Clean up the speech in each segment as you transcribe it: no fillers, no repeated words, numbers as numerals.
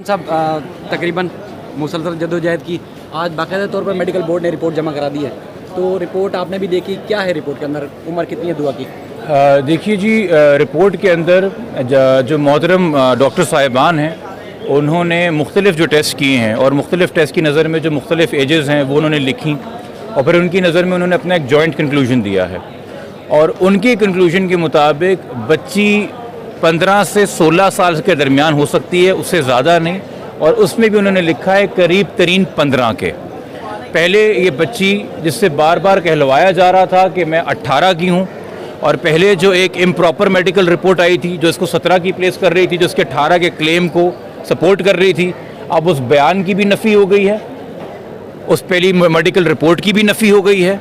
साहब तकरीबन मुसलसल जद्दोजहद की आज बाकायदा तौर पर मेडिकल बोर्ड ने रिपोर्ट जमा करा दी है, तो रिपोर्ट आपने भी देखी, क्या है रिपोर्ट के अंदर, उम्र कितनी है दुआ की? देखिए जी, रिपोर्ट के अंदर जो मोहतरम डॉक्टर साहिबान हैं उन्होंने मुख्तलिफ़ जो टेस्ट किए हैं और मुख्तलिफ़ टेस्ट की नज़र में जो मुख्तलिफ़ एजेस हैं वो उन्होंने लिखी और फिर उनकी नज़र में उन्होंने अपना एक जॉइंट कंक्लूजन दिया है और उनके कंक्लूजन के मुताबिक बच्ची 15 से 16 साल के दरमियान हो सकती है, उससे ज़्यादा नहीं। और उसमें भी उन्होंने लिखा है करीब तरीन 15 के। पहले ये बच्ची जिससे बार बार कहलवाया जा रहा था कि मैं 18 की हूँ, और पहले जो एक इम्प्रॉपर मेडिकल रिपोर्ट आई थी जो इसको 17 की प्लेस कर रही थी, जो इसके 18 के क्लेम को सपोर्ट कर रही थी, अब उस बयान की भी नफ़ी हो गई है, उस पहली मेडिकल रिपोर्ट की भी नफ़ी हो गई है।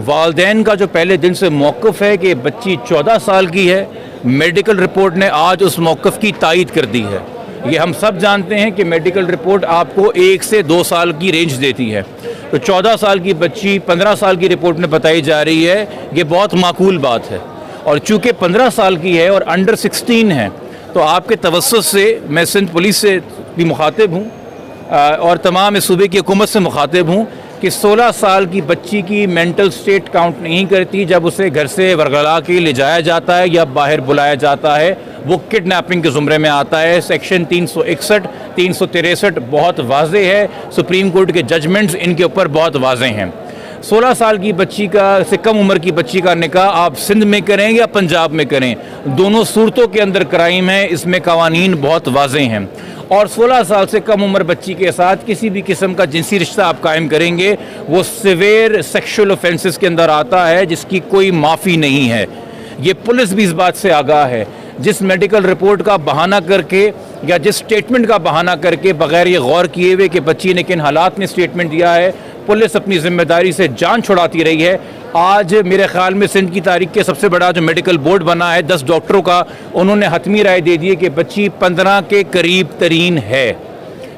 वालदैन का जो पहले दिन से मौक़िफ़ है कि बच्ची 14 साल की है, मेडिकल रिपोर्ट ने आज उस मौक़िफ़ की तायद कर दी है। ये हम सब जानते हैं कि मेडिकल रिपोर्ट आपको 1 से 2 साल की रेंज देती है, तो 14 साल की बच्ची 15 साल की रिपोर्ट में बताई जा रही है, ये बहुत माकूल बात है। और चूँकि 15 साल की है और अंडर 16 है, तो आपके तवस्सुत से मैं सिंध पुलिस से भी मुखातिब हूँ और तमाम इस सूबे की हुकूमत से मुखातिब हूँ कि 16 साल की बच्ची की मेंटल स्टेट काउंट नहीं करती जब उसे घर से वरगला के ले जाया जाता है या बाहर बुलाया जाता है, वो किडनैपिंग के ज़ुमरे में आता है। सेक्शन 361, 363 बहुत वाज़ेह है, सुप्रीम कोर्ट के जजमेंट्स इनके ऊपर बहुत वाज़ेह हैं। 16 साल की बच्ची का से कम उम्र की बच्ची का निकाह आप सिंध में करें या पंजाब में करें, दोनों सूरतों के अंदर क्राइम है, इसमें कवानीन बहुत वाज़ेह हैं। और 16 साल से कम उम्र बच्ची के साथ किसी भी किस्म का जिनसी रिश्ता आप कायम करेंगे वो सिवियर सेक्शुअल ऑफेंसेस के अंदर आता है, जिसकी कोई माफ़ी नहीं है। ये पुलिस भी इस बात से आगाह है। जिस मेडिकल रिपोर्ट का बहाना करके या जिस स्टेटमेंट का बहाना करके बग़ैर ये गौर किए हुए कि बच्ची ने किन हालात में स्टेटमेंट दिया है, पुलिस अपनी जिम्मेदारी से जान छुड़ाती रही है। आज मेरे ख्याल में सिंध की तारीख के सबसे बड़ा जो मेडिकल बोर्ड बना है 10 डॉक्टरों का, उन्होंने हतमी राय दे दी है कि बच्ची 15 के करीब तरीन है।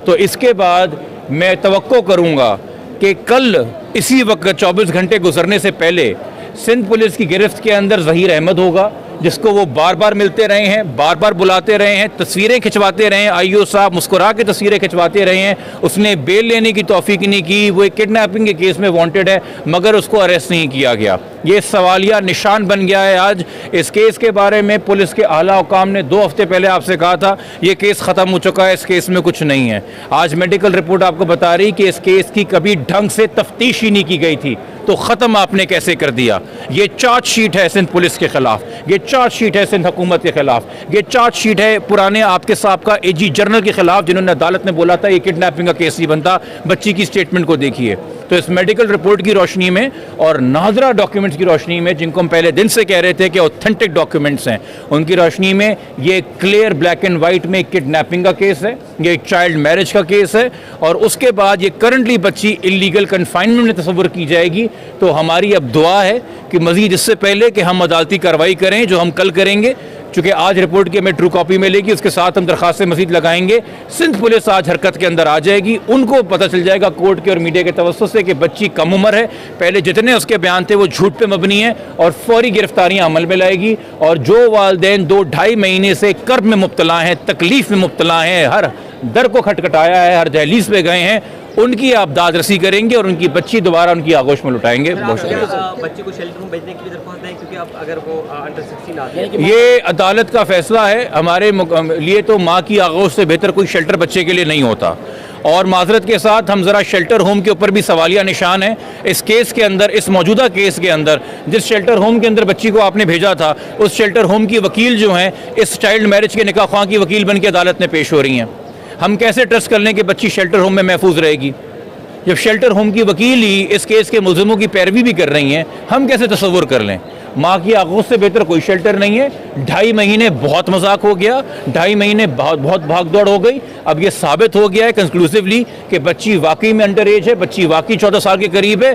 तो इसके बाद मैं तवक्को करूँगा कि कल इसी वक्त 24 घंटे गुजरने से पहले सिंध पुलिस की गिरफ्त के अंदर ज़हीर अहमद होगा, जिसको वो बार बार मिलते रहे हैं, बार बार बुलाते रहे हैं, तस्वीरें खिंचवाते रहे हैं, आईओ साहब मुस्कुरा के तस्वीरें खिंचवाते रहे हैं। उसने बेल लेने की तौफीक नहीं की, वो एक किडनैपिंग के केस में वांटेड है मगर उसको अरेस्ट नहीं किया गया। ये सवालिया निशान बन गया है। आज इस केस के बारे में पुलिस के आला हुकाम ने 2 हफ्ते पहले आपसे कहा था ये केस ख़त्म हो चुका है, इस केस में कुछ नहीं है। आज मेडिकल रिपोर्ट आपको बता रही कि इस केस की कभी ढंग से तफ्तीश ही नहीं की गई थी, तो ख़त्म आपने कैसे कर दिया। ये चार्जशीट है सिंध पुलिस के ख़िलाफ़, ये चार्जशीट है सिंध हुकूमत के ख़िलाफ़, ये चार्जशीट है पुराने आपके साहब का एजी जनरल के ख़िलाफ़, जिन्होंने अदालत में बोला था ये किडनैपिंग का केस नहीं बनता। बच्ची की स्टेटमेंट को देखिए। तो इस मेडिकल रिपोर्ट की रोशनी में और नादरा डॉक्यूमेंट्स की रोशनी में, जिनको हम पहले दिन से कह रहे थे कि ऑथेंटिक डॉक्यूमेंट्स हैं, उनकी रोशनी में ये क्लियर ब्लैक एंड वाइट में किडनैपिंग का केस है, ये चाइल्ड मैरिज का केस है। और उसके बाद ये करंटली बच्ची इलीगल कन्फाइनमेंट में तस्वुर की जाएगी। तो हमारी अब दुआ है कि मज़ीद इससे पहले कि हम अदालती कार्रवाई करें, जो हम कल करेंगे, चूँकि आज रिपोर्ट की हमें ट्रू कॉपी मिलेगी, उसके साथ हम दरख्वास्तें मज़ीद लगाएंगे। सिंध पुलिस आज हरकत के अंदर आ जाएगी, उनको पता चल जाएगा कोर्ट के और मीडिया के तवज्जुह से कि बच्ची कम उम्र है, पहले जितने उसके बयान थे वो झूठ पे मबनी है, और फौरी गिरफ्तारियां अमल में लाएगी। और जो वालदैन 2-2.5 महीने से कर्ब में मुब्तला हैं, तकलीफ़ में मुब्तला हैं, हर दर को खटखटाया है, हर दहलीज पे गए हैं, उनकी आप दाद रसी करेंगे और उनकी बच्ची दोबारा उनकी आगोश में लुटाएंगे। बहुत शुक्रिया। बच्चे को शेल्टर में भेजने की भी दरख्वास्त है, क्योंकि अब अगर वो अंडर 16 आती है, ये अदालत का फैसला है। हमारे लिए तो माँ की आगोश से बेहतर कोई शेल्टर बच्चे के लिए नहीं होता। और माजरत के साथ हम ज़रा शेल्टर होम के ऊपर भी सवालिया निशान है। इस केस के अंदर, इस मौजूदा केस के अंदर, जिस शेल्टर होम के अंदर बच्ची को आपने भेजा था, उस शेल्टर होम की वकील जो हैं इस चाइल्ड मैरिज के निकाह ख्वाह की वकील बन के अदालत में पेश हो रही हैं। हम कैसे ट्रस्ट कर लें कि बच्ची शेल्टर होम में महफूज रहेगी, जब शेल्टर होम की वकील ही इस केस के मुलज़िमों की पैरवी भी कर रही हैं? हम कैसे तसव्वुर कर लें? माँ की आगोश से बेहतर कोई शेल्टर नहीं है। 2.5 महीने बहुत मजाक हो गया, 2.5 महीने बहुत भाग दौड़ हो गई। अब ये साबित हो गया है कंक्लूसिवली कि बच्ची वाकई में अंडर एज है, बच्ची वाकई 14 साल के करीब है।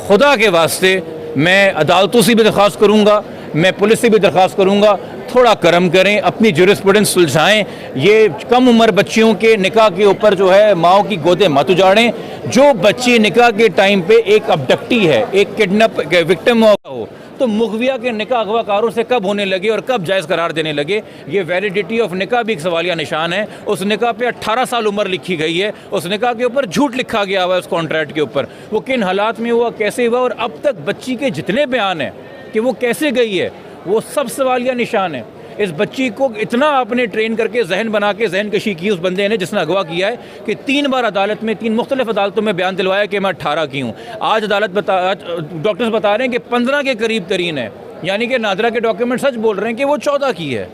खुदा के वास्ते मैं अदालतों से भी दरख्वास्त करूँगा, मैं पुलिस से भी दरख्वास्त करूँगा, थोड़ा करम करें, अपनी जुरिस्प्रूडेंस सुलझाएं। ये कम उम्र बच्चियों के निकाह के ऊपर जो है माओ की गोदे मत उजाड़ें। जो बच्ची निकाह के टाइम पे एक अबडक्टी है, एक किडनैप विक्टिम हो, तो मुखविया के निकाह अगवाकारों से कब होने लगे और कब जायज़ करार देने लगे? ये वैलिडिटी ऑफ निकाह भी एक सवालिया निशान है। उस निकाह पे 18 साल उम्र लिखी गई है, उस निकाह के ऊपर झूठ लिखा गया हुआ है उस कॉन्ट्रैक्ट के ऊपर। वो किन हालात में हुआ, कैसे हुआ, और अब तक बच्ची के जितने बयान हैं कि वो कैसे गई है, वो सब सवालिया निशान है। इस बच्ची को इतना आपने ट्रेन करके जहन बना के जहन कशी की उस बंदे ने जिसने अगवा किया है कि 3 बार अदालत में 3 मुख्तलिफ अदालतों में बयान दिलवाया कि मैं 18 की हूँ। आज डॉक्टर्स बता रहे हैं कि 15 के करीब तरीन है, यानी कि नादरा के डॉक्यूमेंट सच बोल रहे हैं कि वो 14 की है।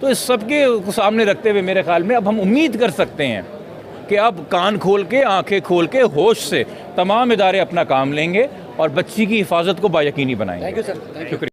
तो इस सब के सामने रखते हुए मेरे ख्याल में अब हम उम्मीद कर सकते हैं कि अब कान खोल के, आंखें खोल के, होश से तमाम इदारे अपना काम लेंगे और बच्ची की हिफाजत को बायकीनी बनाएंगे। Thank you sir. शुक्रिया।